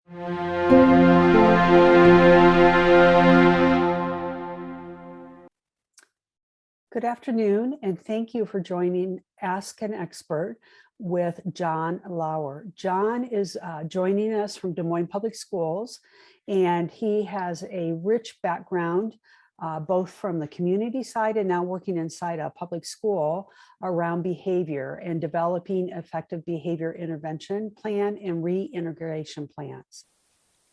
Good afternoon, and thank you for joining Ask an Expert with Jon Lower. Jon is joining us from Des Moines Public Schools, and he has a rich background, both from the community side and now working inside a public school around behavior and developing effective behavior intervention plan and reintegration plans.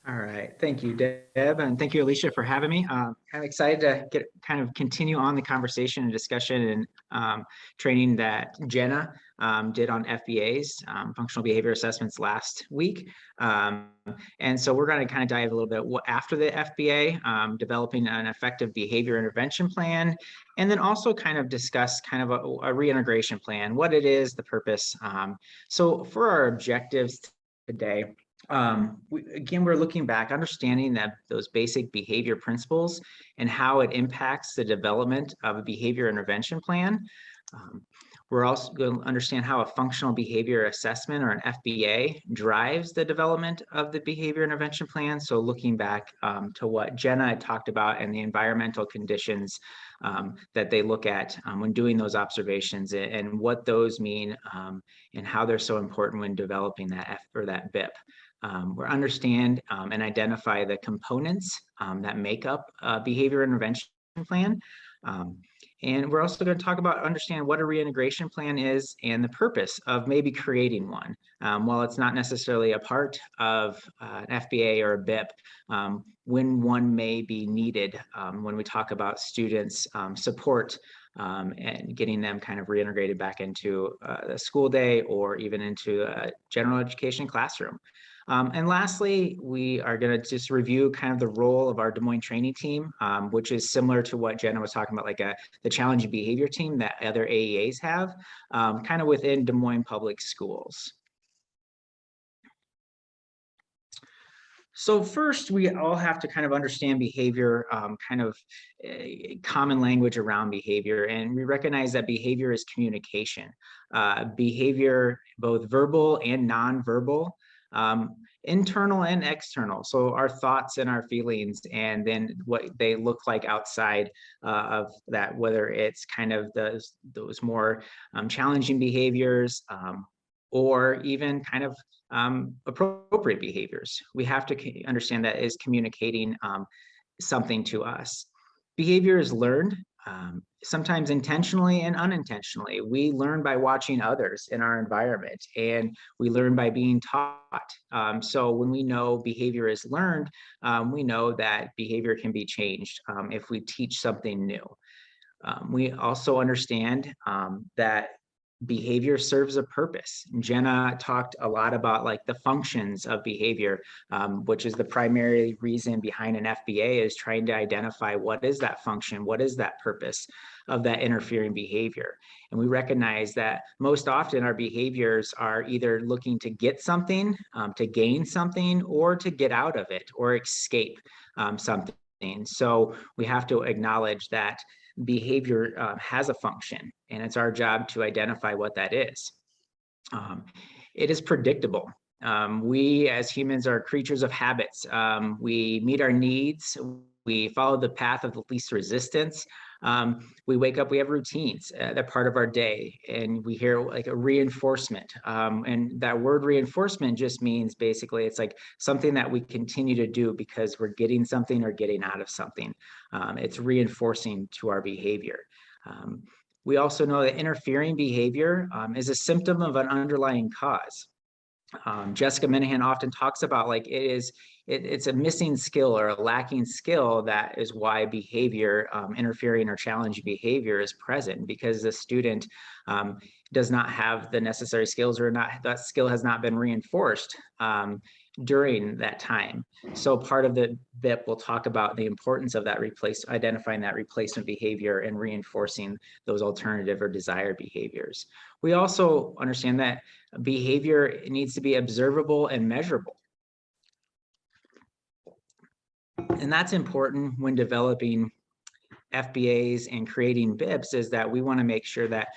All right. Thank you, Deb, and thank you, Alicia, for having me. I'm excited to continue on the conversation and discussion and training that Jenna did on FBAs, functional behavior assessments, last week. And so we're going to kind of dive a little bit after the FBA, developing an effective behavior intervention plan, and then also kind of discuss kind of a reintegration plan, what it is, the purpose. So for our objectives today, we're looking back, understanding that those basic behavior principles and how it impacts the development of a behavior intervention plan. We're also going to understand how a functional behavior assessment, or an FBA, drives the development of the behavior intervention plan. So looking back to what Jenna had talked about and the environmental conditions that they look at when doing those observations, and what those mean and how they're so important when developing that BIP. We'll understand and identify the components that make up a behavior intervention plan. And we're also going to talk about understanding what a reintegration plan is and the purpose of maybe creating one. While it's not necessarily a part of an FBA or a BIP, when one may be needed when we talk about students' support and getting them kind of reintegrated back into the school day or even into a general education classroom. And lastly, we are going to just review kind of the role of our Des Moines Training Team, which is similar to what Jenna was talking about, like the challenging behavior team that other AEAs have, kind of within Des Moines Public Schools. So first, we all have to kind of understand behavior, kind of common language around behavior. And we recognize that behavior is communication. Behavior, both verbal and nonverbal, internal and external. So our thoughts and our feelings, and then what they look like outside of that, whether it's kind of those more challenging behaviors or even kind of appropriate behaviors. We have to understand that is communicating something to us. Behavior is learned, sometimes intentionally and unintentionally. We learn by watching others in our environment, and we learn by being taught. So when we know behavior is learned, we know that behavior can be changed if we teach something new. We also understand that behavior serves a purpose. Jenna talked a lot about like the functions of behavior, which is the primary reason behind an FBA, is trying to identify what is that function, what is that purpose of that interfering behavior. And we recognize that most often our behaviors are either looking to get something, to gain something, or to get out of it or escape something. So we have to acknowledge that behavior has a function, and it's our job to identify what that is. It is predictable. We as humans are creatures of habits. We meet our needs. We follow the path of the least resistance. We wake up, we have routines. They're part of our day, and we hear like a reinforcement. And that word reinforcement just means basically it's like something that we continue to do because we're getting something or getting out of something. It's reinforcing to our behavior. We also know that interfering behavior is a symptom of an underlying cause. Jessica Minahan often talks about like it's a missing skill or a lacking skill that is why behavior, interfering or challenging behavior, is present, because the student does not have the necessary skills, or that skill has not been reinforced during that time. So part of the BIP will talk about the importance of that identifying that replacement behavior and reinforcing those alternative or desired behaviors. We also understand that behavior needs to be observable and measurable. And that's important when developing FBAs and creating BIPs, is that we want to make sure that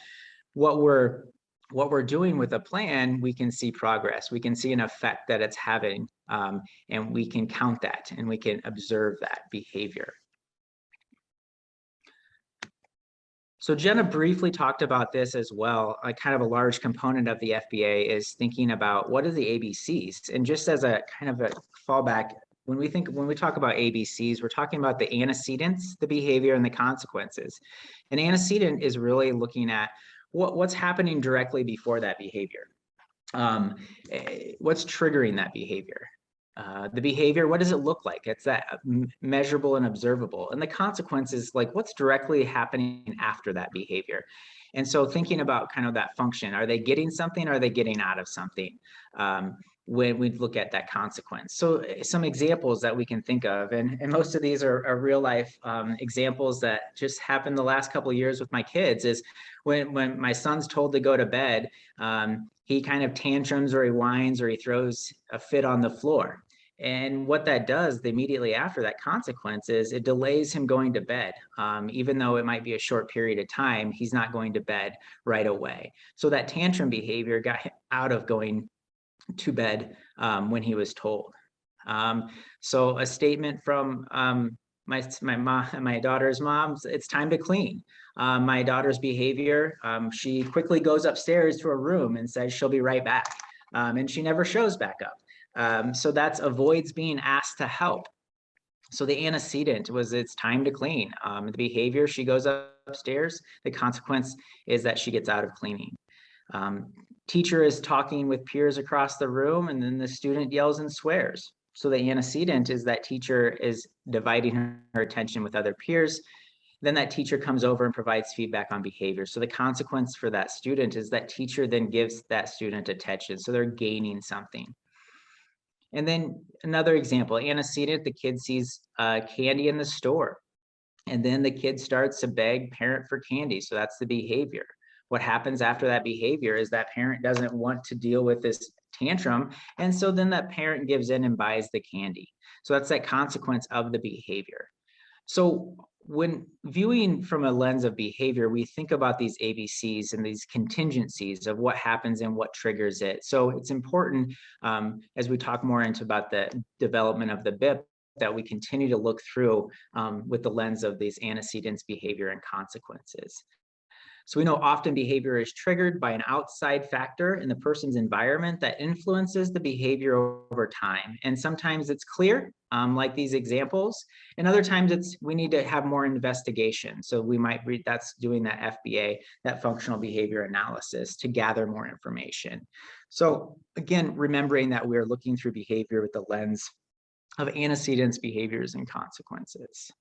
what we're what we're doing with a plan, we can see progress. We can see an effect that it's having, and we can count that and we can observe that behavior. So Jenna briefly talked about this as well. Kind of a large component of the FBA is thinking about what are the ABCs, and just as a kind of a fallback, when we talk about ABCs, we're talking about the antecedents, the behavior, and the consequences. An antecedent is really looking at what's happening directly before that behavior. What's triggering that behavior? The behavior, what does it look like? It's that measurable and observable. And the consequences, like what's directly happening after that behavior. And so thinking about kind of that function, are they getting something? Are they getting out of something? When we look at that consequence. So some examples that we can think of, and most of these are real life examples that just happened the last couple of years with my kids, is when my son's told to go to bed, he kind of tantrums or he whines or he throws a fit on the floor. And what that does immediately after that consequence is it delays him going to bed. Even though it might be a short period of time, he's not going to bed right away. So that tantrum behavior got him out of going to bed when he was told. So a statement from my daughter's mom, it's time to clean. My daughter's behavior, she quickly goes upstairs to her room and says she'll be right back. And she never shows back up. So that's avoids being asked to help. So the antecedent was it's time to clean. The behavior, she goes upstairs. The consequence is that she gets out of cleaning. Teacher is talking with peers across the room, and then the student yells and swears. So the antecedent is that teacher is dividing her attention with other peers. Then that teacher comes over and provides feedback on behavior. So the consequence for that student is that teacher then gives that student attention. So they're gaining something. And then another example, antecedent, the kid sees candy in the store. And then the kid starts to beg parent for candy. So that's the behavior. What happens after that behavior is that parent doesn't want to deal with this tantrum. And so then that parent gives in and buys the candy. So that's that consequence of the behavior. So when viewing from a lens of behavior, we think about these ABCs and these contingencies of what happens and what triggers it. So it's important as we talk more into about the development of the BIP that we continue to look through with the lens of these antecedents, behavior, and consequences. So we know often behavior is triggered by an outside factor in the person's environment that influences the behavior over time. And sometimes it's clear, like these examples, and other times we need to have more investigation. So we might read that's doing that FBA, that functional behavior analysis, to gather more information. So again, remembering that we're looking through behavior with the lens of antecedents, behaviors, and consequences.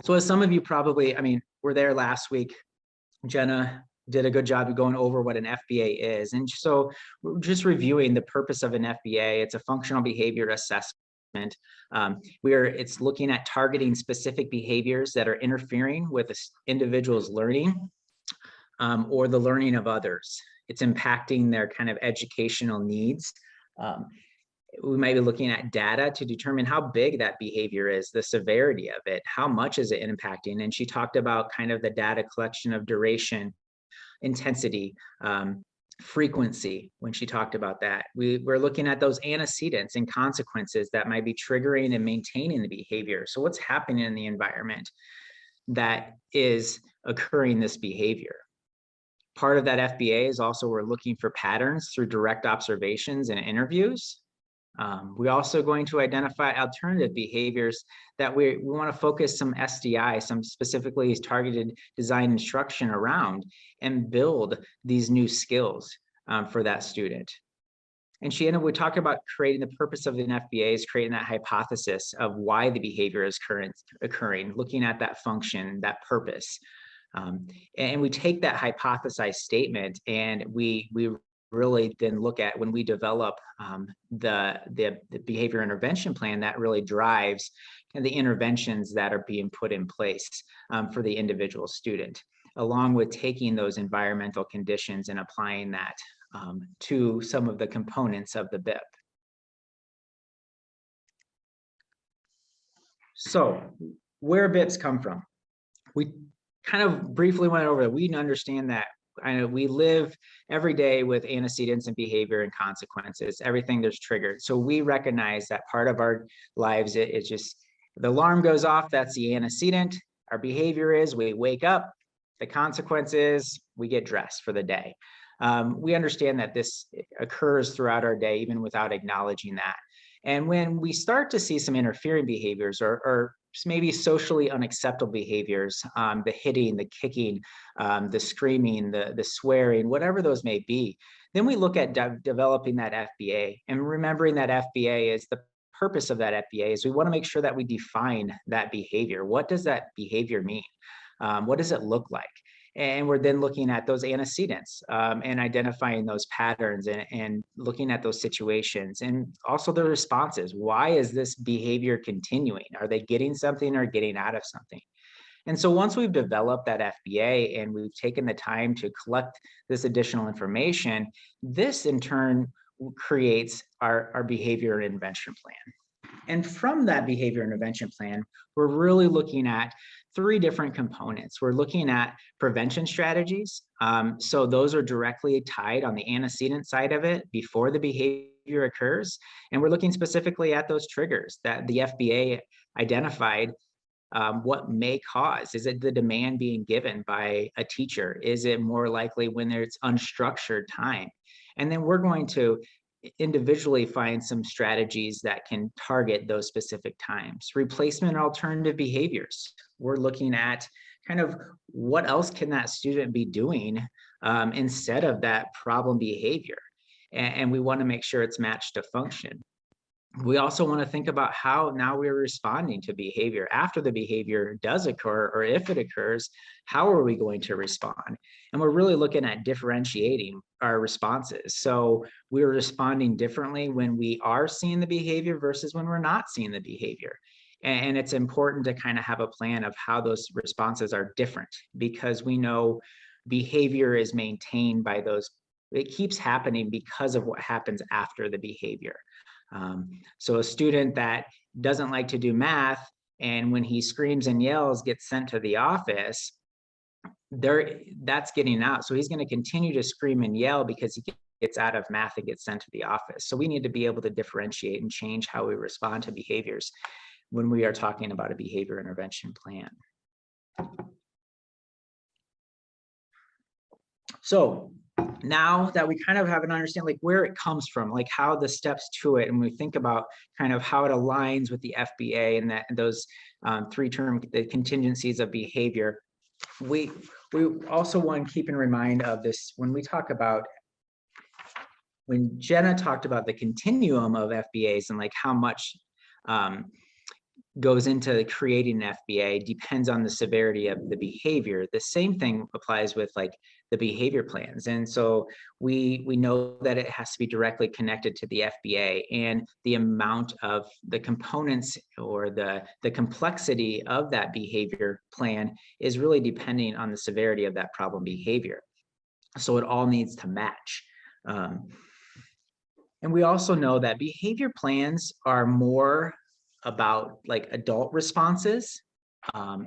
So as some of you probably, were there last week, Jenna did a good job of going over what an FBA is. And so we're just reviewing the purpose of an FBA. It's a functional behavior assessment. It's looking at targeting specific behaviors that are interfering with an individual's learning or the learning of others. It's impacting their kind of educational needs. We might be looking at data to determine how big that behavior is, the severity of it, how much is it impacting. And she talked about kind of the data collection of duration, intensity, frequency when she talked about that. We're looking at those antecedents and consequences that might be triggering and maintaining the behavior. So what's happening in the environment that is occurring this behavior? Part of that FBA is also we're looking for patterns through direct observations and interviews. We're also going to identify alternative behaviors that we want to focus some SDI, some specifically targeted design instruction around, and build these new skills for that student. And we talked about creating the purpose of an FBA is creating that hypothesis of why the behavior is occurring, looking at that function, that purpose. And we take that hypothesized statement and we really then look at when we develop the behavior intervention plan that really drives the interventions that are being put in place for the individual student, along with taking those environmental conditions and applying that to some of the components of the BIP. So where BIPs come from? We kind of briefly went over that. We understand that we live every day with antecedents and behavior and consequences. Everything there's triggered. So we recognize that part of our lives, it's just the alarm goes off. That's the antecedent. Our behavior is we wake up. The consequence is we get dressed for the day. We understand that this occurs throughout our day, even without acknowledging that. And when we start to see some interfering behaviors or maybe socially unacceptable behaviors, the hitting, the kicking, the screaming, the swearing, whatever those may be, then we look at developing that FBA, and remembering that FBA is the purpose of that FBA is we want to make sure that we define that behavior. What does that behavior mean? What does it look like? And we're then looking at those antecedents and identifying those patterns and looking at those situations and also the responses. Why is this behavior continuing? Are they getting something or getting out of something? And so once we've developed that FBA and we've taken the time to collect this additional information, this in turn creates our behavior intervention plan. And from that behavior intervention plan, we're really looking at 3 different components. We're looking at prevention strategies. So those are directly tied on the antecedent side of it before the behavior occurs. And we're looking specifically at those triggers that the FBA identified. What may cause? Is it the demand being given by a teacher? Is it more likely when there's unstructured time? And then we're going to individually find some strategies that can target those specific times. Replacement alternative behaviors. We're looking at kind of what else can that student be doing instead of that problem behavior. And we want to make sure it's matched to function. We also want to think about how now we're responding to behavior after the behavior does occur, or if it occurs, how are we going to respond? And we're really looking at differentiating our responses. So we're responding differently when we are seeing the behavior versus when we're not seeing the behavior. And it's important to kind of have a plan of how those responses are different, because we know behavior is maintained by those. It keeps happening because of what happens after the behavior. So a student that doesn't like to do math, and when he screams and yells, gets sent to the office, that's getting out. So he's going to continue to scream and yell because he gets out of math and gets sent to the office. So we need to be able to differentiate and change how we respond to behaviors when we are talking about a behavior intervention plan. So now that we kind of have an understanding like where it comes from, like how the steps to it, and we think about kind of how it aligns with the FBA and that those 3-term contingencies of behavior, we also want to keep in mind of this when we talk about, when Jenna talked about the continuum of FBAs and like how much goes into creating an FBA depends on the severity of the behavior. The same thing applies with like the behavior plans. And so we know that it has to be directly connected to the FBA, and the amount of the components or the complexity of that behavior plan is really depending on the severity of that problem behavior. So it all needs to match. And we also know that behavior plans are more about like adult responses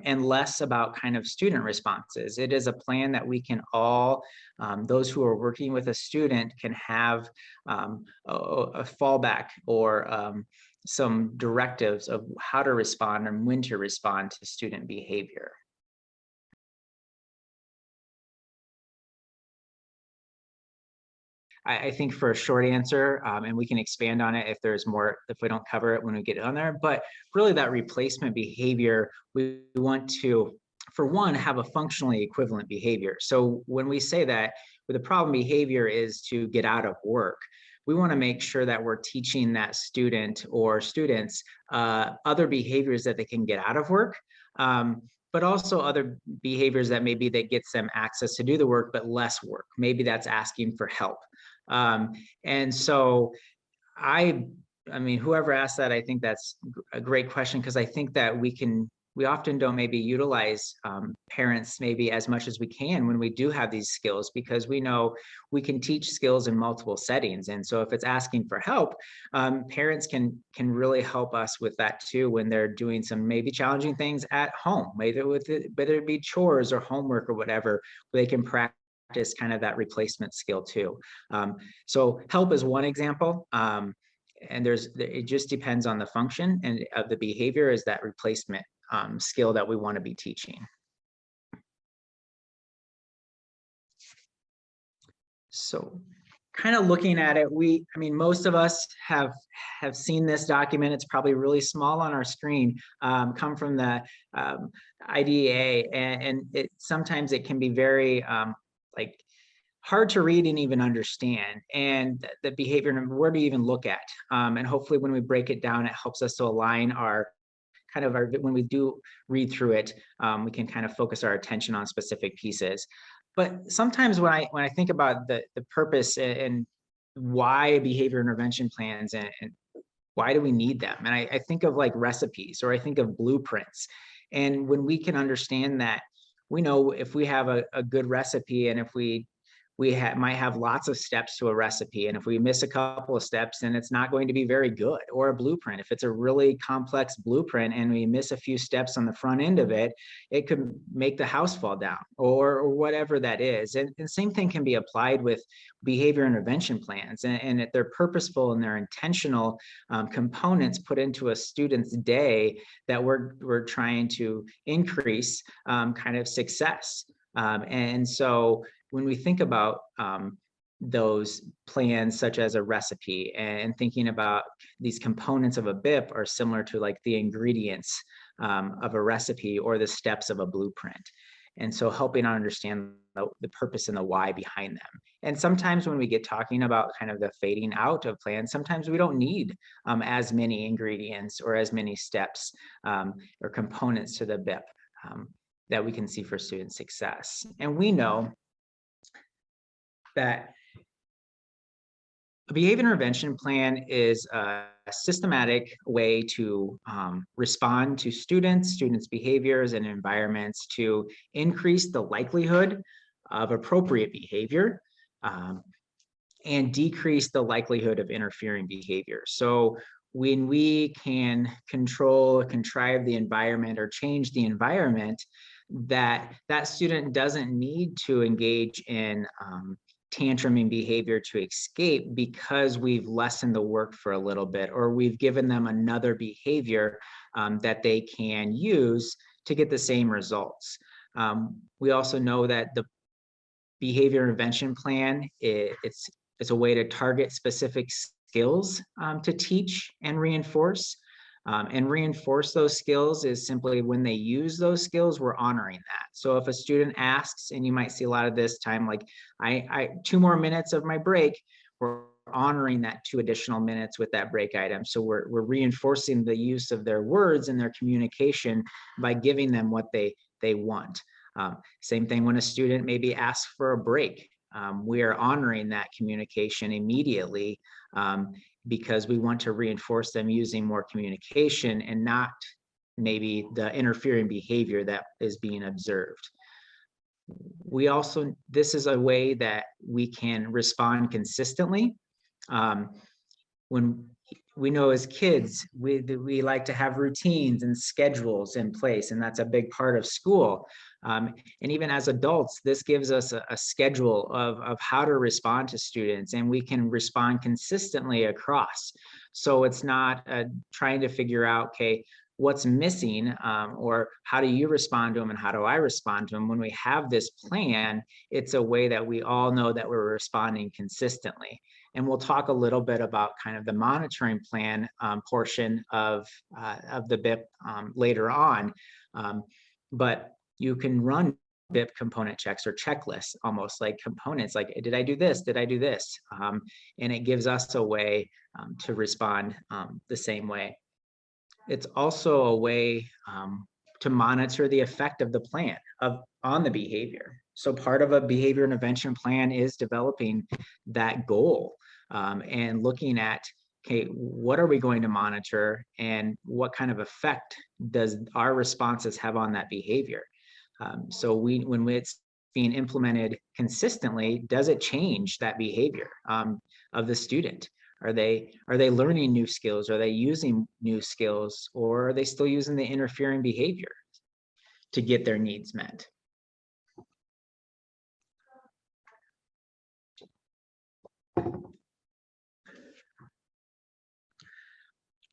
and less about kind of student responses. It is a plan that we can all, those who are working with a student can have a fallback or some directives of how to respond and when to respond to student behavior. I think for a short answer, and we can expand on it if there's more, if we don't cover it when we get on there, but really that replacement behavior, we want to, for one, have a functionally equivalent behavior. So when we say that with the problem behavior is to get out of work, we want to make sure that we're teaching that student or students other behaviors that they can get out of work, but also other behaviors that maybe that gets them access to do the work, but less work. Maybe that's asking for help. And so I mean, whoever asked that, I think that's a great question, because I think that we can we often don't maybe utilize parents maybe as much as we can when we do have these skills, because we know we can teach skills in multiple settings. And so if it's asking for help, parents can really help us with that too when they're doing some maybe challenging things at home, whether it be chores or homework or whatever, they can practice kind of that replacement skill too. So help is one example. And it just depends on the function and of the behavior is that replacement skill that we want to be teaching. So kind of looking at it, I mean, most of us have seen this document. It's probably really small on our screen, come from the IDEA, and sometimes it can be very like hard to read and even understand, and the behavior and where to even look at. And hopefully when we break it down, it helps us to align when we do read through it, we can kind of focus our attention on specific pieces. But sometimes when I think about the purpose and why behavior intervention plans and why do we need them? And I think of like recipes, or I think of blueprints. And when we can understand that, we know if we have a good recipe, and if we might have lots of steps to a recipe, and if we miss a couple of steps, then it's not going to be very good. Or a blueprint, if it's a really complex blueprint and we miss a few steps on the front end of it, it could make the house fall down, or whatever that is. And same thing can be applied with behavior intervention plans, and they're purposeful and they're intentional components put into a student's day that we're trying to increase kind of success. And so when we think about those plans, such as a recipe, and thinking about these components of a BIP are similar to like the ingredients of a recipe or the steps of a blueprint. And so helping understand the purpose and the why behind them. And sometimes when we get talking about kind of the fading out of plans, sometimes we don't need as many ingredients or as many steps or components to the BIP that we can see for student success. And we know that a behavior intervention plan is a systematic way to respond to students' behaviors and environments to increase the likelihood of appropriate behavior and decrease the likelihood of interfering behavior. So when we can control, contrive the environment or change the environment, that student doesn't need to engage in tantruming behavior to escape, because we've lessened the work for a little bit, or we've given them another behavior that they can use to get the same results. We also know that the behavior intervention plan, it's a way to target specific skills to teach and reinforce. And reinforce those skills is simply when they use those skills, we're honoring that. So if a student asks, and you might see a lot of this time, like I 2 more minutes of my break, we're honoring that 2 additional minutes with that break item. So we're reinforcing the use of their words and their communication by giving them what they want. Same thing when a student maybe asks for a break. We are honoring that communication immediately because we want to reinforce them using more communication and not maybe the interfering behavior that is being observed. This is a way that we can respond consistently. When we know as kids, we like to have routines and schedules in place, and that's a big part of school. And even as adults, this gives us a schedule of how to respond to students, and we can respond consistently across. So it's not trying to figure out, okay, what's missing, or how do you respond to them and how do I respond to them? When we have this plan, it's a way that we all know that we're responding consistently. And we'll talk a little bit about kind of the monitoring plan portion of the BIP later on. But you can run BIP component checks or checklists, almost like components, like, did I do this? Did I do this? And it gives us a way to respond the same way. It's also a way to monitor the effect of the plan on the behavior. So part of a behavior intervention plan is developing that goal and looking at okay, what are we going to monitor and what kind of effect does our responses have on that behavior? So when it's being implemented consistently, does it change that behavior of the student? Are they learning new skills? Are they using new skills, or are they still using the interfering behavior to get their needs met?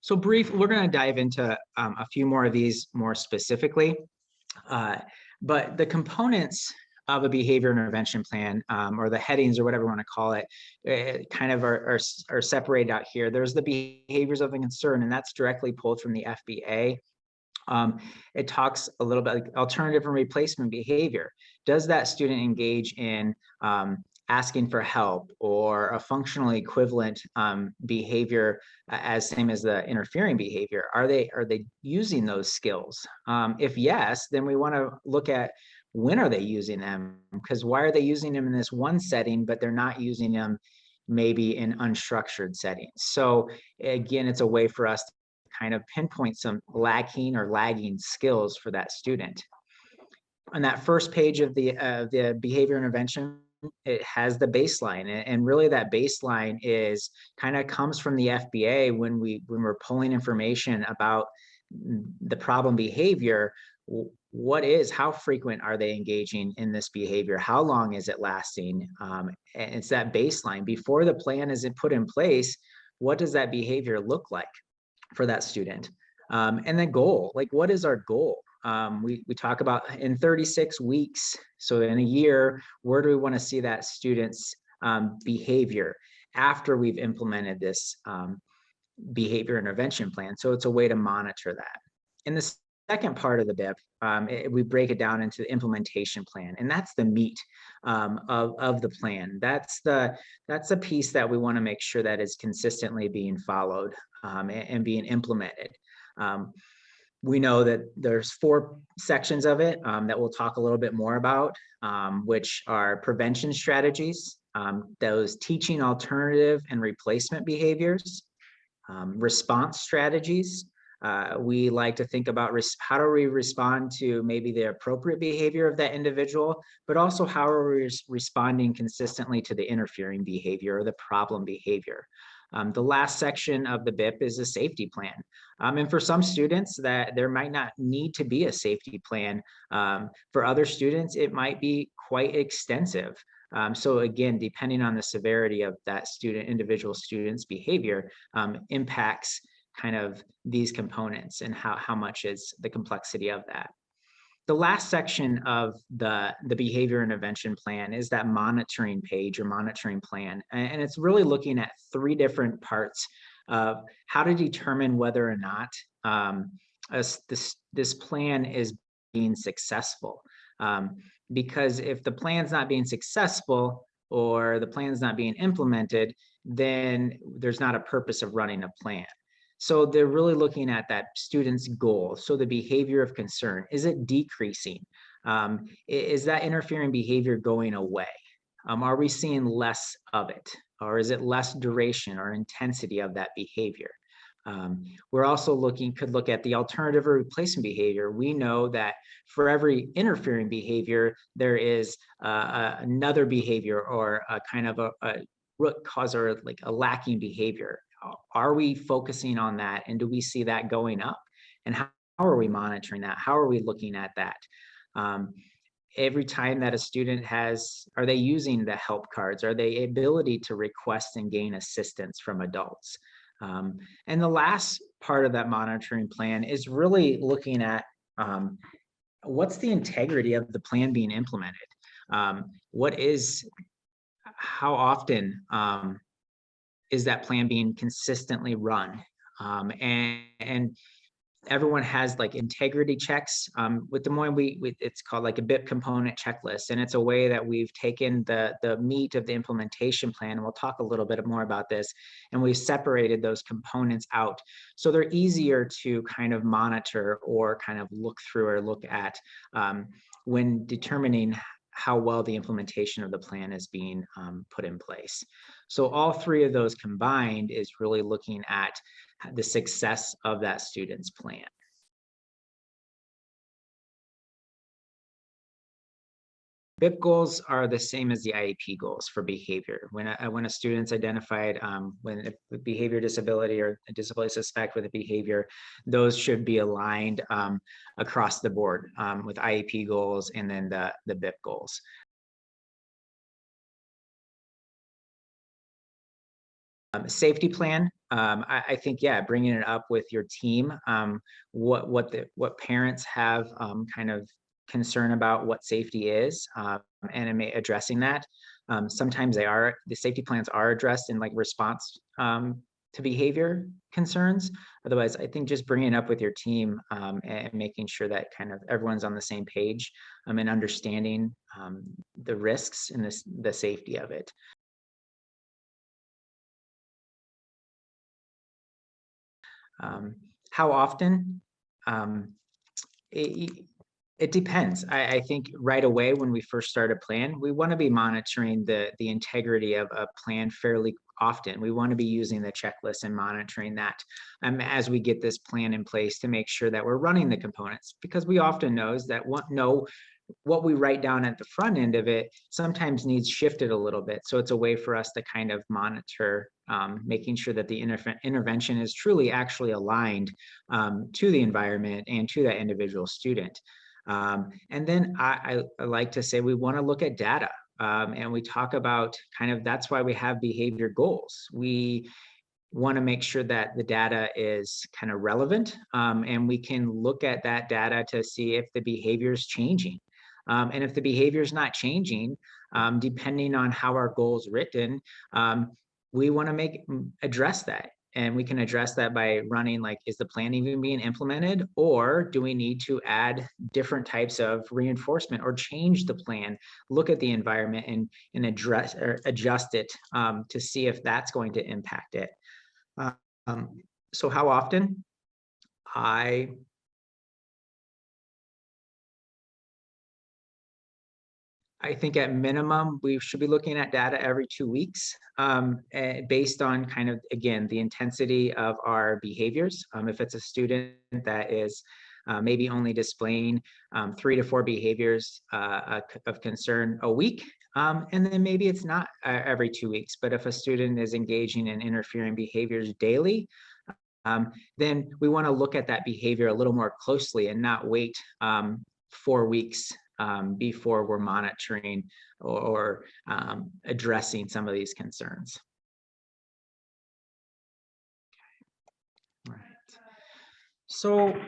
So we're going to dive into a few more of these more specifically, but the components of a behavior intervention plan, or the headings or whatever you want to call it, kind of are separated out here. There's the behaviors of the concern, and that's directly pulled from the FBA. It talks a little bit like alternative and replacement behavior. Does that student engage in asking for help or a functionally equivalent behavior as same as the interfering behavior? Are they using those skills? If yes, then we want to look at when are they using them? Because why are they using them in this one setting, but they're not using them maybe in unstructured settings? So again, it's a way for us to kind of pinpoint some lacking or lagging skills for that student. On that first page of the behavior intervention, it has the baseline, and really that baseline is kind of comes from the FBA when we're pulling information about the problem behavior. How frequent are they engaging in this behavior? How long is it lasting? It's that baseline before the plan is put in place. What does that behavior look like for that student? And the goal, like what is our goal? We talk about in 36 weeks, so in a year, where do we want to see that student's behavior after we've implemented this behavior intervention plan? So it's a way to monitor that. In the second part of the BIP, we break it down into the implementation plan, and that's the meat of the plan. That's the piece that we want to make sure that is consistently being followed and being implemented. We know that there's 4 sections of it that we'll talk a little bit more about, which are prevention strategies, those teaching alternative and replacement behaviors, response strategies. We like to think about how do we respond to maybe the appropriate behavior of that individual, but also how are we responding consistently to the interfering behavior or the problem behavior. The last section of the BIP is a safety plan. And for some students that there might not need to be a safety plan. For other students, it might be quite extensive. So again, depending on the severity of that individual student's behavior, impacts kind of these components and how much is the complexity of that. The last section of the behavior intervention plan is that monitoring page or monitoring plan. And it's really looking at 3 different parts of how to determine whether or not this plan is being successful. Because if the plan's not being successful or the plan's not being implemented, then there's not a purpose of running a plan. So they're really looking at that student's goal. So the behavior of concern, is it decreasing? Is that interfering behavior going away? Are we seeing less of it? Or is it less duration or intensity of that behavior? We're also could look at the alternative or replacement behavior. We know that for every interfering behavior, there is another behavior or a kind of a root cause or like a lacking behavior. Are we focusing on that? And do we see that going up? And how are we monitoring that? How are we looking at that? Every time that a student are they using the help cards? Are they ability to request and gain assistance from adults? And the last part of that monitoring plan is really looking at what's the integrity of the plan being implemented? How often is that plan being consistently run? And everyone has like integrity checks. With Des Moines, it's called like a BIP component checklist, and it's a way that we've taken the meat of the implementation plan, and we'll talk a little bit more about this, and we've separated those components out so they're easier to kind of monitor or kind of look through or look at when determining how well the implementation of the plan is being put in place. So all three of those combined is really looking at the success of that student's plan. BIP goals are the same as the IEP goals for behavior. When a student's identified when a behavior disability or a disability suspect with a behavior, those should be aligned across the board with IEP goals and then the BIP goals. Safety plan, I think, yeah, bringing it up with your team, what parents have kind of concern about what safety is, and addressing that. Sometimes the safety plans are addressed in like response to behavior concerns. Otherwise, I think just bringing it up with your team and making sure that kind of everyone's on the same page and understanding the risks and the safety of it. How often? It depends. I think right away when we first start a plan, we want to be monitoring the integrity of a plan fairly often. We want to be using the checklist and monitoring that as we get this plan in place to make sure that we're running the components, because we often know what we write down at the front end of it sometimes needs shifted a little bit. So it's a way for us to kind of monitor, making sure that the intervention is truly actually aligned to the environment and to that individual student. And then I like to say we want to look at data, and we talk about kind of, that's why we have behavior goals. We want to make sure that the data is kind of relevant, and we can look at that data to see if the behavior is changing. And if the behavior is not changing, depending on how our goal is written, we want to address that. And we can address that by running, like, is the plan even being implemented, or do we need to add different types of reinforcement or change the plan, look at the environment and address or adjust it to see if that's going to impact it. So how often? I think at minimum, we should be looking at data every 2 weeks based on kind of, again, the intensity of our behaviors. If it's a student that is maybe only displaying 3 to 4 behaviors of concern a week, and then maybe it's not every 2 weeks. But if a student is engaging in interfering behaviors daily, then we want to look at that behavior a little more closely and not wait 4 weeks before we're monitoring or addressing some of these concerns. Right. So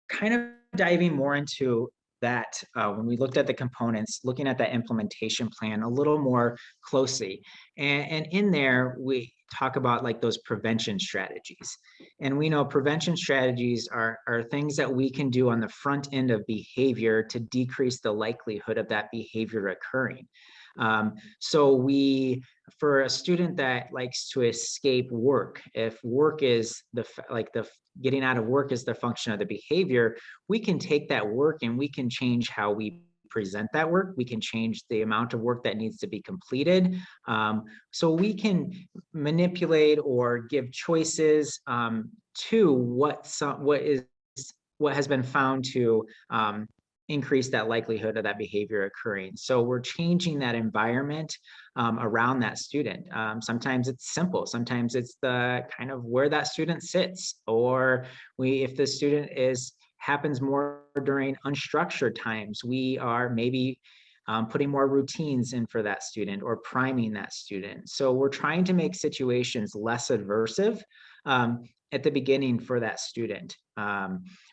kind of diving more into that, when we looked at the components, looking at that implementation plan a little more closely. And in there, we talk about like those prevention strategies. And we know prevention strategies are things that we can do on the front end of behavior to decrease the likelihood of that behavior occurring. So for a student that likes to escape work, if work is getting out of work is the function of the behavior, we can take that work and we can change how we present that work. We can change the amount of work that needs to be completed. So we can manipulate or give choices to what has been found to increase that likelihood of that behavior occurring. So we're changing that environment around that student. Sometimes it's simple. Sometimes it's the kind of where that student sits, or if the student happens more during unstructured times, we are maybe putting more routines in for that student or priming that student. So we're trying to make situations less aversive at the beginning for that student.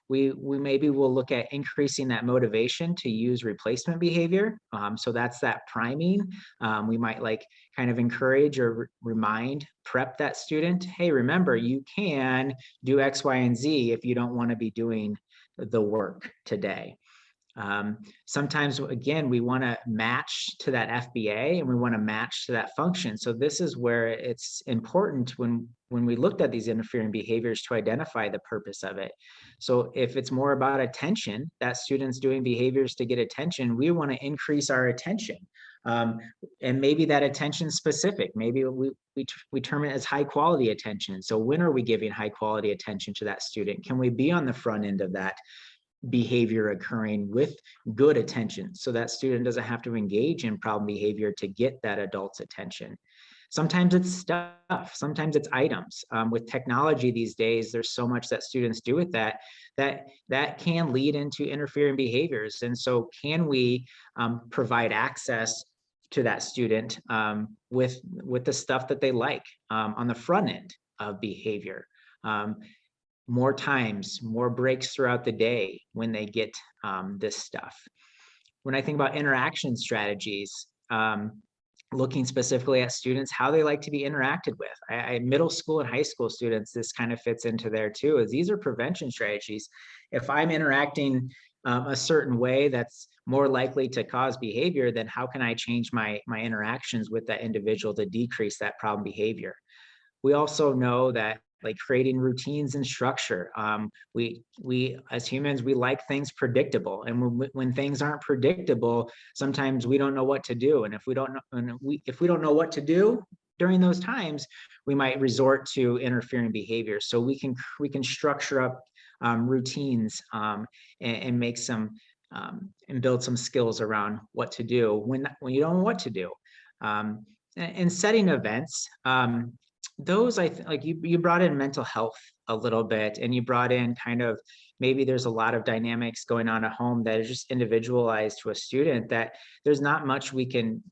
We maybe will look at increasing that motivation to use replacement behavior. So that's that priming. We might kind of encourage or prep that student. Hey, remember, you can do X, Y, and Z if you don't want to be doing the work today. Sometimes, again, we want to match to that FBA and we want to match to that function. So this is where it's important when we looked at these interfering behaviors to identify the purpose of it. So if it's more about attention, that student's doing behaviors to get attention, we want to increase our attention. And maybe that attention specific, maybe we term it as high quality attention. So when are we giving high quality attention to that student? Can we be on the front end of that behavior occurring with good attention so that student doesn't have to engage in problem behavior to get that adult's attention? Sometimes it's stuff, sometimes it's items. With technology these days, there's so much that students do with that can lead into interfering behaviors. And so can we provide access to that student with the stuff that they like on the front end of behavior? More times, more breaks throughout the day when they get this stuff. When I think about interaction strategies, looking specifically at students, how they like to be interacted with. Middle school and high school students, this kind of fits into there too, is these are prevention strategies. If I'm interacting a certain way that's more likely to cause behavior, then how can I change my interactions with that individual to decrease that problem behavior? We also know that like creating routines and structure. We as humans, we like things predictable, and when things aren't predictable, sometimes we don't know what to do. And if we don't know what to do during those times, we might resort to interfering behavior. So we can structure up routines and make some and build some skills around what to do when you don't know what to do. And setting events. Those I think, like you brought in mental health a little bit, and you brought in kind of maybe there's a lot of dynamics going on at home that is just individualized to a student that there's not much we can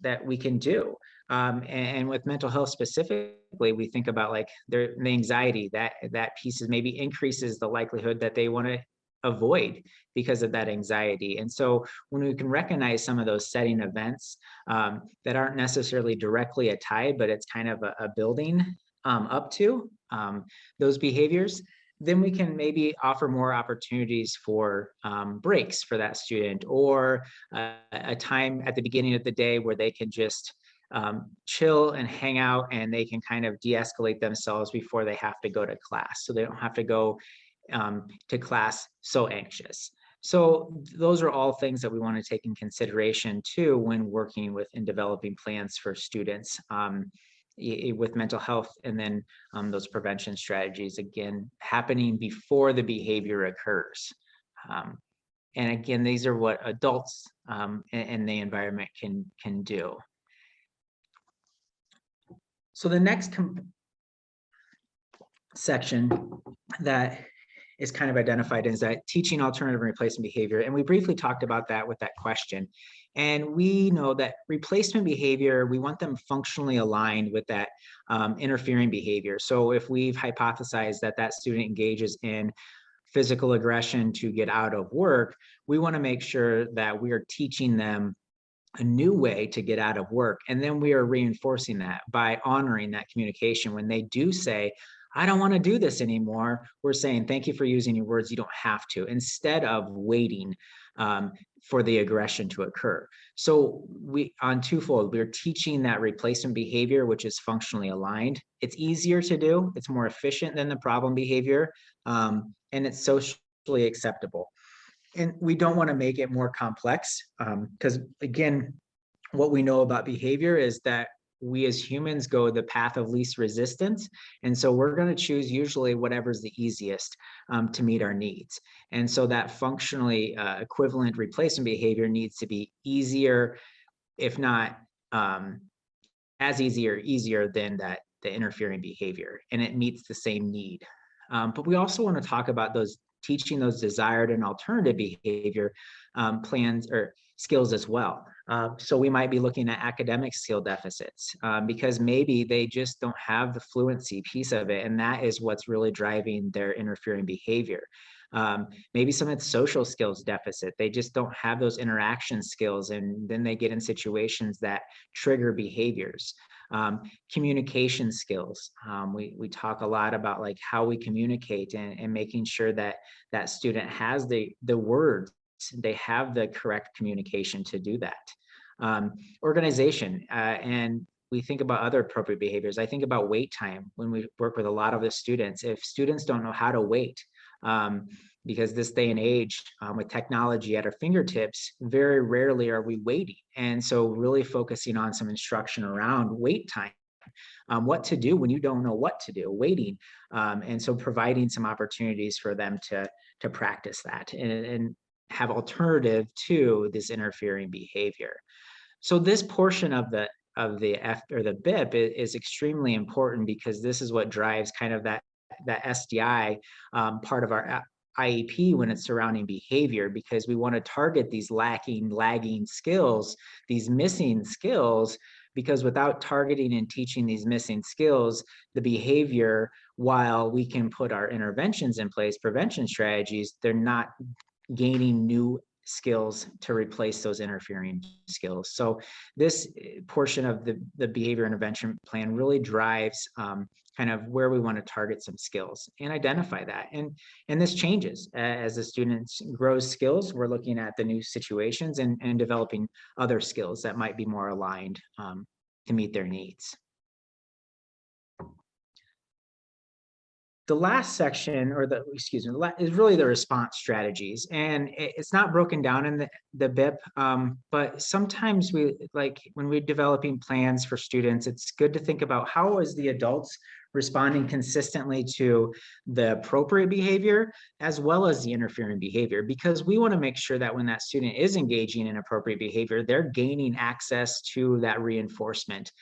do. And with mental health specifically, we think about like the anxiety that piece is maybe increases the likelihood that they want to avoid because of that anxiety. And so when we can recognize some of those setting events that aren't necessarily directly a tie, but it's kind of a building up to those behaviors, then we can maybe offer more opportunities for breaks for that student, or a time at the beginning of the day where they can just chill and hang out, and they can kind of de-escalate themselves before they have to go to class, so they don't have to go to class so anxious. So those are all things that we want to take in consideration too when working with and developing plans for students with mental health, and then those prevention strategies, again, happening before the behavior occurs. And again, these are what adults in the environment can do. So the next section that is kind of identified is that teaching alternative and replacement behavior. And we briefly talked about that with that question. And we know that replacement behavior, we want them functionally aligned with that interfering behavior. So if we've hypothesized that that student engages in physical aggression to get out of work, we want to make sure that we are teaching them a new way to get out of work. And then we are reinforcing that by honoring that communication. When they do say, I don't want to do this anymore, we're saying, thank you for using your words, you don't have to, instead of waiting for the aggression to occur. So on twofold, we're teaching that replacement behavior, which is functionally aligned. It's easier to do, it's more efficient than the problem behavior, and it's socially acceptable. And we don't want to make it more complex because, again, what we know about behavior is that we as humans go the path of least resistance. And so we're going to choose usually whatever's the easiest to meet our needs. And so that functionally equivalent replacement behavior needs to be easier, if not as easier than the interfering behavior. And it meets the same need. But we also want to talk about teaching those desired and alternative behavior plans or skills as well. So we might be looking at academic skill deficits because maybe they just don't have the fluency piece of it. And that is what's really driving their interfering behavior. Maybe some of it's social skills deficit. They just don't have those interaction skills, and then they get in situations that trigger behaviors. Communication skills. We talk a lot about like how we communicate and making sure that that student has the words they have the correct communication to do that. Organization, and we think about other appropriate behaviors. I think about wait time when we work with a lot of the students. If students don't know how to wait, because this day and age, with technology at our fingertips, very rarely are we waiting. And so really focusing on some instruction around wait time, what to do when you don't know what to do, waiting. And so providing some opportunities for them to practice that and have alternative to this interfering behavior. So this portion of the F or the BIP is extremely important, because this is what drives kind of that SDI part of our IEP when it's surrounding behavior, because we want to target these lagging skills, these missing skills, because without targeting and teaching these missing skills, the behavior, while we can put our interventions in place, prevention strategies, they're not gaining new skills to replace those interfering skills. So this portion of the behavior intervention plan really drives kind of where we want to target some skills and identify that. And this changes as the students grow skills. We're looking at the new situations and developing other skills that might be more aligned to meet their needs. The last section, or is really the response strategies, and it's not broken down in the BIP, but sometimes when we're developing plans for students, it's good to think about how is the adults responding consistently to the appropriate behavior as well as the interfering behavior, because we want to make sure that when that student is engaging in appropriate behavior, they're gaining access to that reinforcement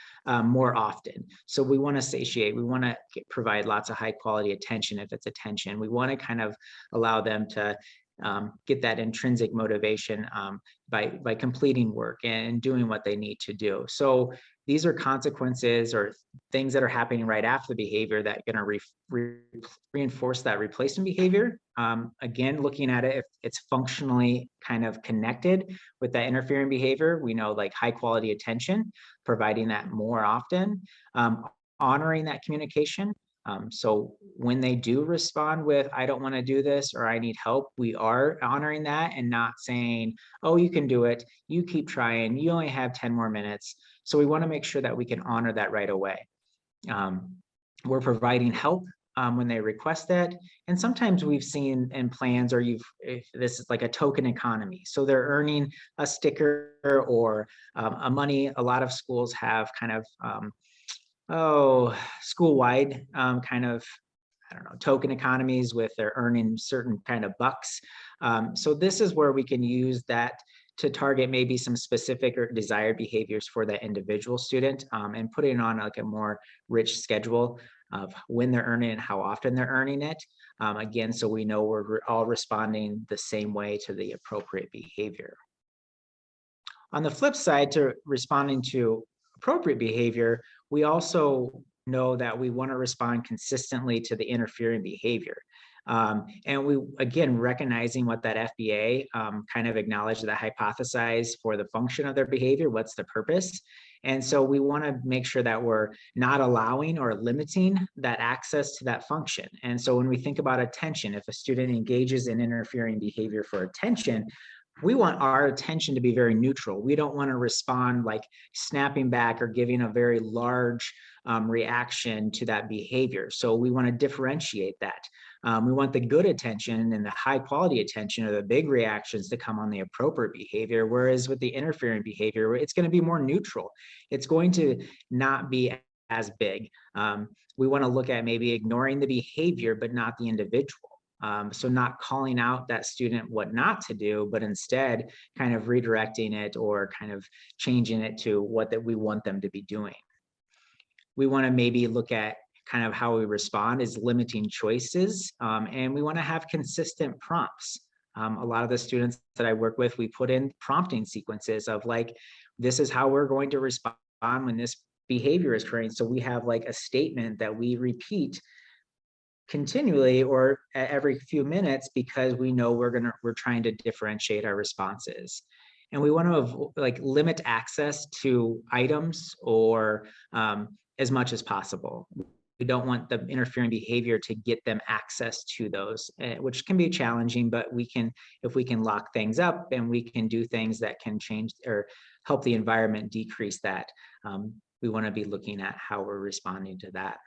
more often. So we want to satiate, we want to provide lots of high quality attention if it's attention. We want to kind of allow them to get that intrinsic motivation by completing work and doing what they need to do. So these are consequences or things that are happening right after the behavior that are going to reinforce that replacement behavior. Again, looking at it, if it's functionally kind of connected with that interfering behavior, we know like high quality attention, providing that more often, honoring that communication. So when they do respond with, I don't want to do this, or I need help, we are honoring that and not saying, oh, you can do it, you keep trying, you only have 10 more minutes. So we want to make sure that we can honor that right away. We're providing help when they request it. And sometimes we've seen in plans, or if this is like a token economy. So they're earning a sticker or a money. A lot of schools have kind of school-wide kind of, I don't know, token economies with they're earning certain kind of bucks. So this is where we can use that to target maybe some specific or desired behaviors for that individual student, and putting on like a more rich schedule of when they're earning it, how often they're earning it. Again, so we know we're all responding the same way to the appropriate behavior. On the flip side, to responding to appropriate behavior, we also know that we want to respond consistently to the interfering behavior. And we, again, recognizing what that FBA kind of acknowledged, that hypothesize for the function of their behavior, what's the purpose. And so we want to make sure that we're not allowing or limiting that access to that function. And so when we think about attention, if a student engages in interfering behavior for attention, we want our attention to be very neutral. We don't want to respond like snapping back or giving a very large reaction to that behavior. So we want to differentiate that. We want the good attention and the high quality attention, or the big reactions, to come on the appropriate behavior. Whereas with the interfering behavior, it's going to be more neutral. It's going to not be as big. We want to look at maybe ignoring the behavior, but not the individual. So not calling out that student what not to do, but instead kind of redirecting it or kind of changing it to what that we want them to be doing. We want to maybe look at kind of how we respond is limiting choices, and we want to have consistent prompts. A lot of the students that I work with, we put in prompting sequences of like, this is how we're going to respond when this behavior is occurring. So we have like a statement that we repeat continually or every few minutes, because we know we're trying to differentiate our responses. And we want to like limit access to items or as much as possible. don't want the interfering behavior to get them access to those, which can be challenging, but if we can lock things up and we can do things that can change or help the environment decrease that, we want to be looking at how we're responding to that.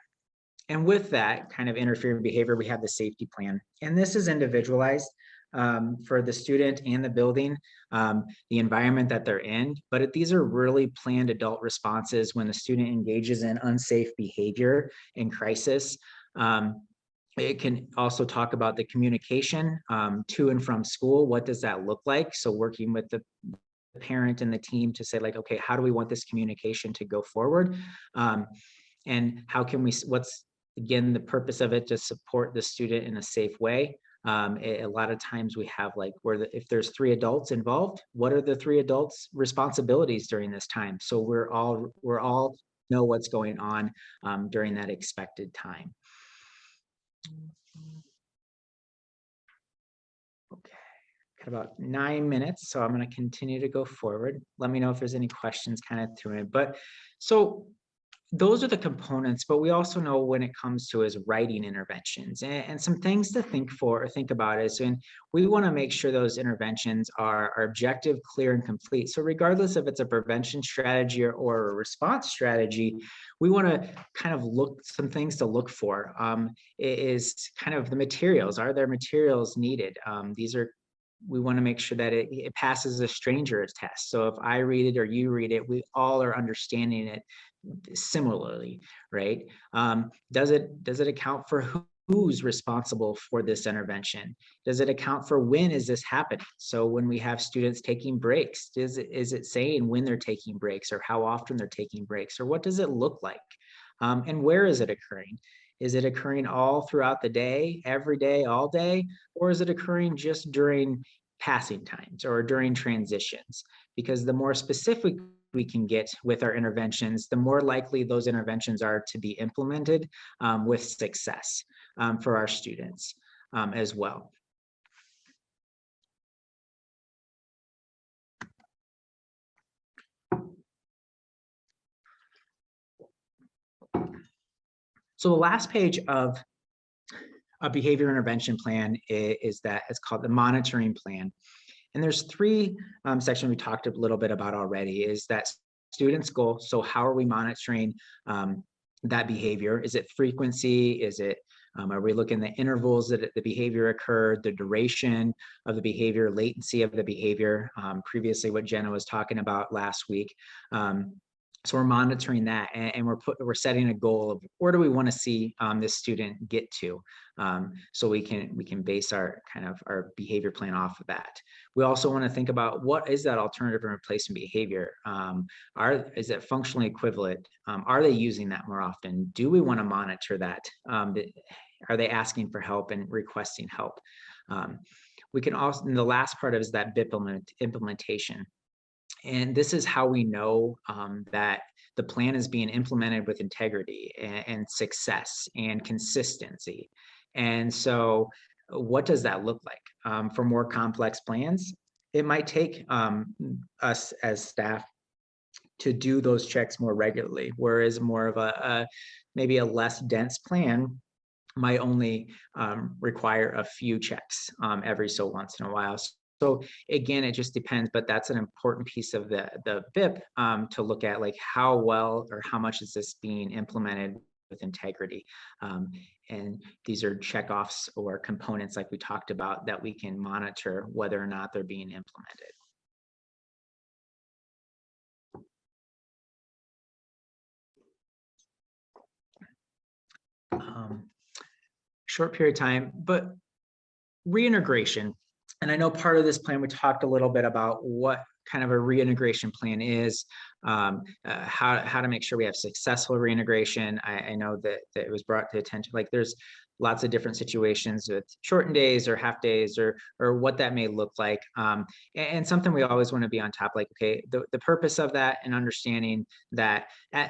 And with that kind of interfering behavior, we have the safety plan. And this is individualized for the student and the building, the environment that they're in. But these are really planned adult responses when the student engages in unsafe behavior in crisis. It can also talk about the communication to and from school. What does that look like? So working with the parent and the team to say, like, okay, how do we want this communication to go forward? And how can we, what's, again, the purpose of it, to support the student in a safe way. A lot of times we have like if there's 3 adults involved, what are the 3 adults' responsibilities during this time? So we're all know what's going on during that expected time. Okay, got about 9 minutes, so I'm going to continue to go forward. Let me know if there's any questions kind of through it. But so those are the components, but we also know when it comes to is writing interventions and some things to think about is when we want to make sure those interventions are objective, clear, and complete. So regardless if it's a prevention strategy or a response strategy, we want to kind of some things to look for. Is kind of the materials. Are there materials needed? We want to make sure that it passes a stranger's test. So if I read it or you read it, we all are understanding it similarly, right? Does it account for who's responsible for this intervention? Does it account for when is this happening? So when we have students taking breaks, is it saying when they're taking breaks or how often they're taking breaks, or what does it look like? And where is it occurring? Is it occurring all throughout the day, every day, all day, or is it occurring just during passing times or during transitions? Because the more specific we can get with our interventions, the more likely those interventions are to be implemented with success for our students as well. So the last page of a behavior intervention plan is that it's called the monitoring plan. And there's 3 sections we talked a little bit about already. Is that student's goal? So how are we monitoring that behavior? Is it frequency? Is it, are we looking at the intervals that the behavior occurred, the duration of the behavior, latency of the behavior, previously what Jenna was talking about last week. So we're monitoring that, and we're setting a goal of where do we want to see this student get to, so we can base our our behavior plan off of that. We also want to think about what is that alternative and replacement behavior. Is it functionally equivalent? Are they using that more often? Do we want to monitor that? Are they asking for help and requesting help? We can also, and the last part of is that BIP implementation. And this is how we know that the plan is being implemented with integrity and success and consistency. And so what does that look like? For more complex plans, it might take us as staff to do those checks more regularly, whereas more of maybe a less dense plan might only require a few checks every so once in a while. So again, it just depends, but that's an important piece of the BIP to look at, like how well or how much is this being implemented with integrity. And these are checkoffs or components like we talked about that we can monitor whether or not they're being implemented. Short period of time, but reintegration. And I know part of this plan, we talked a little bit about what kind of a reintegration plan is, how to make sure we have successful reintegration. I know that it was brought to attention, like there's lots of different situations with shortened days or half days or what that may look like. And something we always want to be on top, like, okay, the purpose of that and understanding that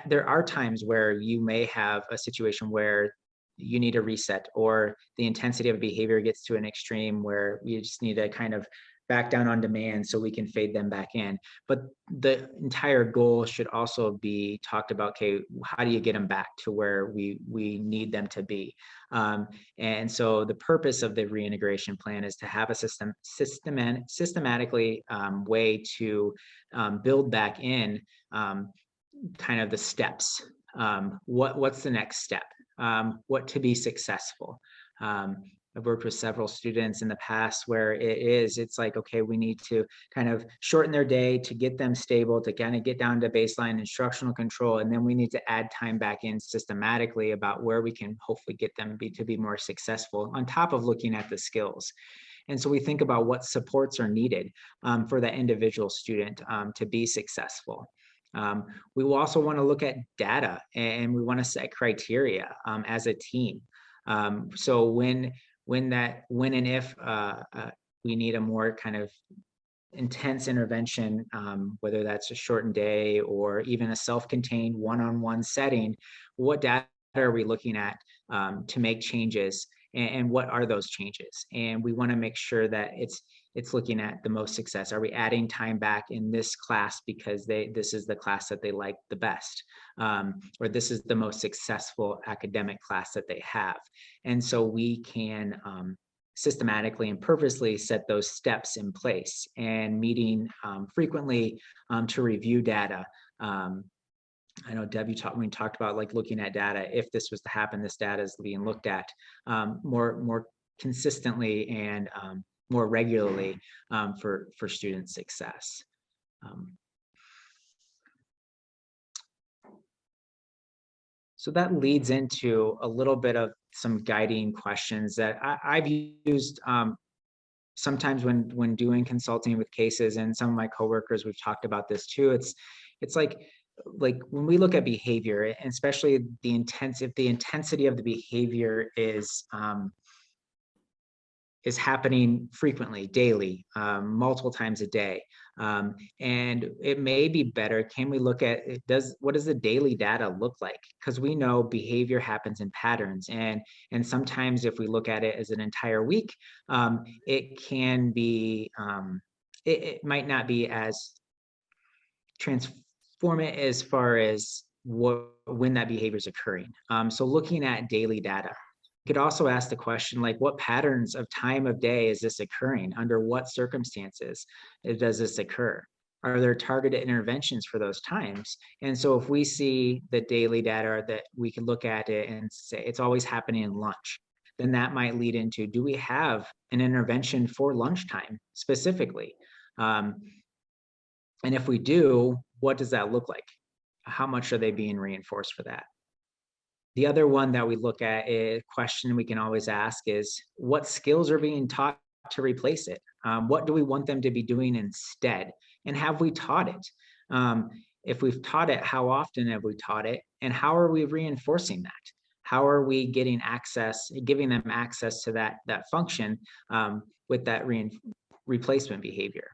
there are times where you may have a situation where you need a reset or the intensity of behavior gets to an extreme where you just need to kind of back down on demand so we can fade them back in. But the entire goal should also be talked about, okay, how do you get them back to where we need them to be? And so the purpose of the reintegration plan is to have a systematically way to build back in kind of the steps. What's the next step? What to be successful? I've worked with several students in the past where it's like, okay, we need to kind of shorten their day to get them stable, to kind of get down to baseline instructional control. And then we need to add time back in systematically about where we can hopefully get them to be more successful on top of looking at the skills. And so we think about what supports are needed for that individual student to be successful. We will also want to look at data, and we want to set criteria as a team. So when and if we need a more kind of intense intervention, whether that's a shortened day or even a self-contained one-on-one setting, what data are we looking at to make changes, and what are those changes? And we want to make sure that it's looking at the most success. Are we adding time back in this class because this is the class that they like the best, or this is the most successful academic class that they have? And so we can systematically and purposely set those steps in place, and meeting frequently to review data. I know Deb, we talked about like looking at data. If this was to happen, this data is being looked at more consistently and more regularly for student success. So that leads into a little bit of some guiding questions that I've used sometimes when doing consulting with cases, and some of my coworkers, we've talked about this too. It's like when we look at behavior, and especially the intensity of the behavior is happening frequently, daily, multiple times a day. And it may be better, can we look at what does the daily data look like? Because we know behavior happens in patterns, and sometimes if we look at it as an entire week, it can be, it might not be as transformative as far as when that behavior is occurring. So looking at daily data. You could also ask the question, like, what patterns of time of day is this occurring? Under what circumstances does this occur? Are there targeted interventions for those times? And so if we see the daily data, that we can look at it and say it's always happening in lunch, then that might lead into, do we have an intervention for lunchtime specifically? And if we do, what does that look like? How much are they being reinforced for that? The other one that we look at, a question we can always ask, is what skills are being taught to replace it? What do we want them to be doing instead? And have we taught it? If we've taught it, how often have we taught it? And how are we reinforcing that? How are we getting access, giving them access to that function with that replacement behavior?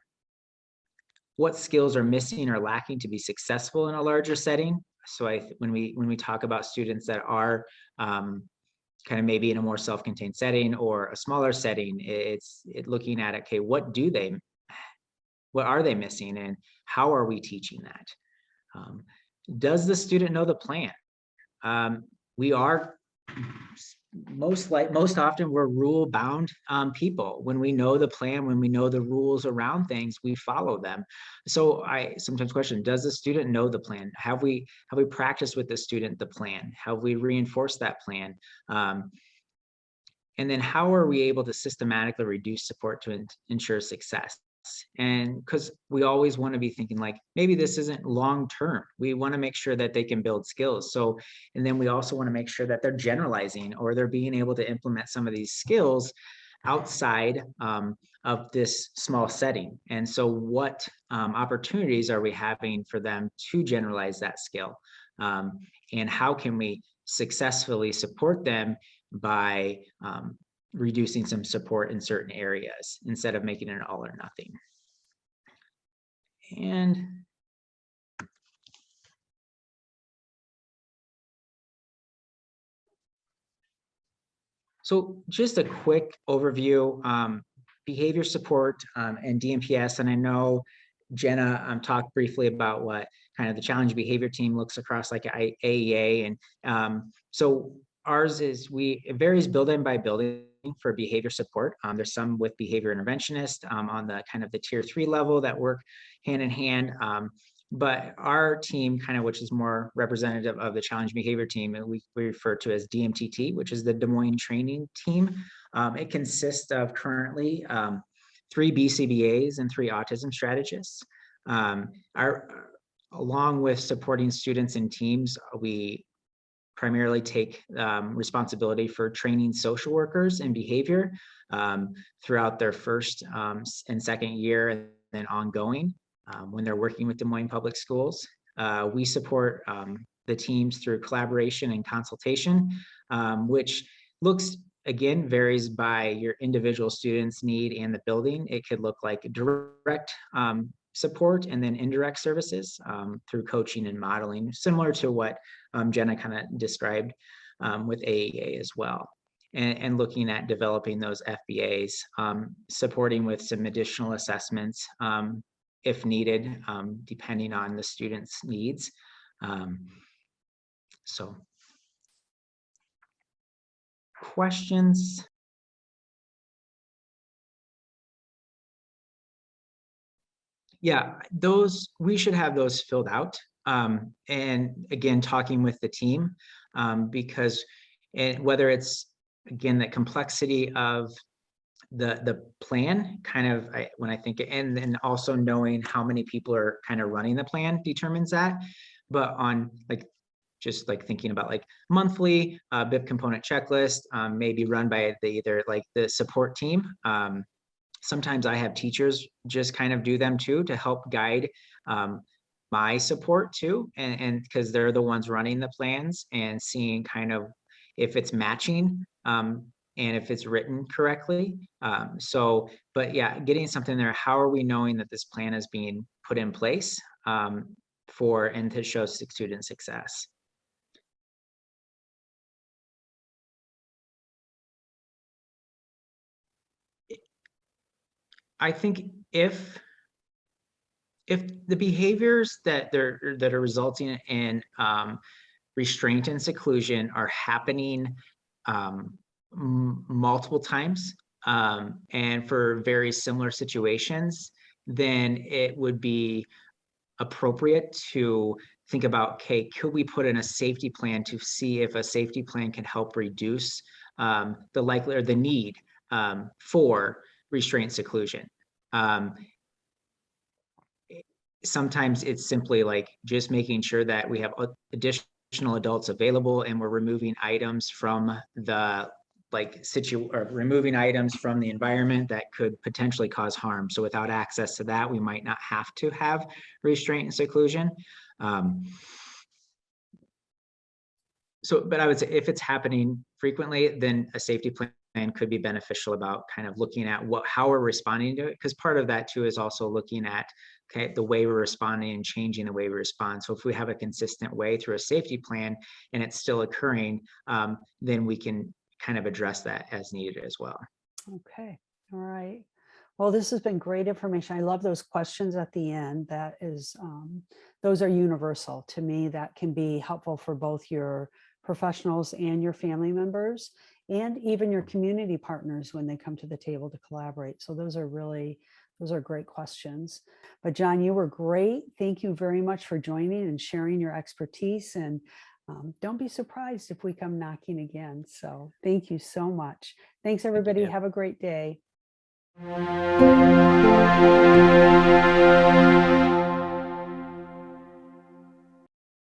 What skills are missing or lacking to be successful in a larger setting? So when we talk about students that are kind of maybe in a more self-contained setting or a smaller setting, it's looking at, okay, what are they missing, and how are we teaching that? Does the student know the plan? We are most often we're rule bound people. When we know the plan, when we know the rules around things, we follow them. So I sometimes question, does the student know the plan? Have we practiced with the student the plan? Have we reinforced that plan? And then how are we able to systematically reduce support to ensure success? And because we always want to be thinking, like, maybe this isn't long term, we want to make sure that they can build skills. So, and then we also want to make sure that they're generalizing, or they're being able to implement some of these skills outside of this small setting. And so what opportunities are we having for them to generalize that skill? And how can we successfully support them by reducing some support in certain areas instead of making it an all or nothing? And so just a quick overview. behavior support and DMPS, and I know Jenna talked briefly about what kind of the challenge behavior team looks across like AEA. And so ours is, it varies building by building for behavior support. There's some with behavior interventionist on the kind of the tier 3 level that work hand in hand. But our team kind of, which is more representative of the challenge behavior team, and we refer to as DMTT, which is the Des Moines Training Team. It consists of currently 3 BCBAs and 3 autism strategists. Along with supporting students and teams, we primarily take responsibility for training social workers in behavior throughout their first and second year, and then ongoing when they're working with Des Moines Public Schools. We support the teams through collaboration and consultation, which again, varies by your individual student's need and the building. It could look like direct support and then indirect services through coaching and modeling, similar to what Jenna kind of described with AEA as well. And looking at developing those FBAs, supporting with some additional assessments if needed, depending on the student's needs. So, questions? Yeah, we should have those filled out. And again, talking with the team, because whether it's, again, the complexity of the plan, kind of when I think, and then also knowing how many people are kind of running the plan determines that. But on just thinking about monthly BIP component checklist, maybe run by either the support team. Sometimes I have teachers just kind of do them too, to help guide my support too. And because they're the ones running the plans and seeing kind of if it's matching and if it's written correctly. But yeah, getting something there, how are we knowing that this plan is being put in place and to show student success? I think if the behaviors that are resulting in restraint and seclusion are happening multiple times and for very similar situations, then it would be appropriate to think about, okay, could we put in a safety plan to see if a safety plan can help reduce the likelihood or the need for restraint seclusion. Sometimes it's simply just making sure that we have additional adults available and we're removing items from the removing items from the environment that could potentially cause harm. So without access to that, we might not have to have restraint and seclusion. But I would say if it's happening frequently, then a safety plan could be beneficial about kind of looking at how we're responding to it. Because part of that too is also looking at the way we're responding and changing the way we respond. So if we have a consistent way through a safety plan and it's still occurring, then we can kind of address that as needed as well. Okay, all right. Well, this has been great information. I love those questions at the end. That is, those are universal to me. That can be helpful for both your professionals and your family members, and even your community partners when they come to the table to collaborate. So those are great questions. But Jon, you were great. Thank you very much for joining and sharing your expertise. And don't be surprised if we come knocking again. So thank you so much. Thanks, everybody. Have a great day.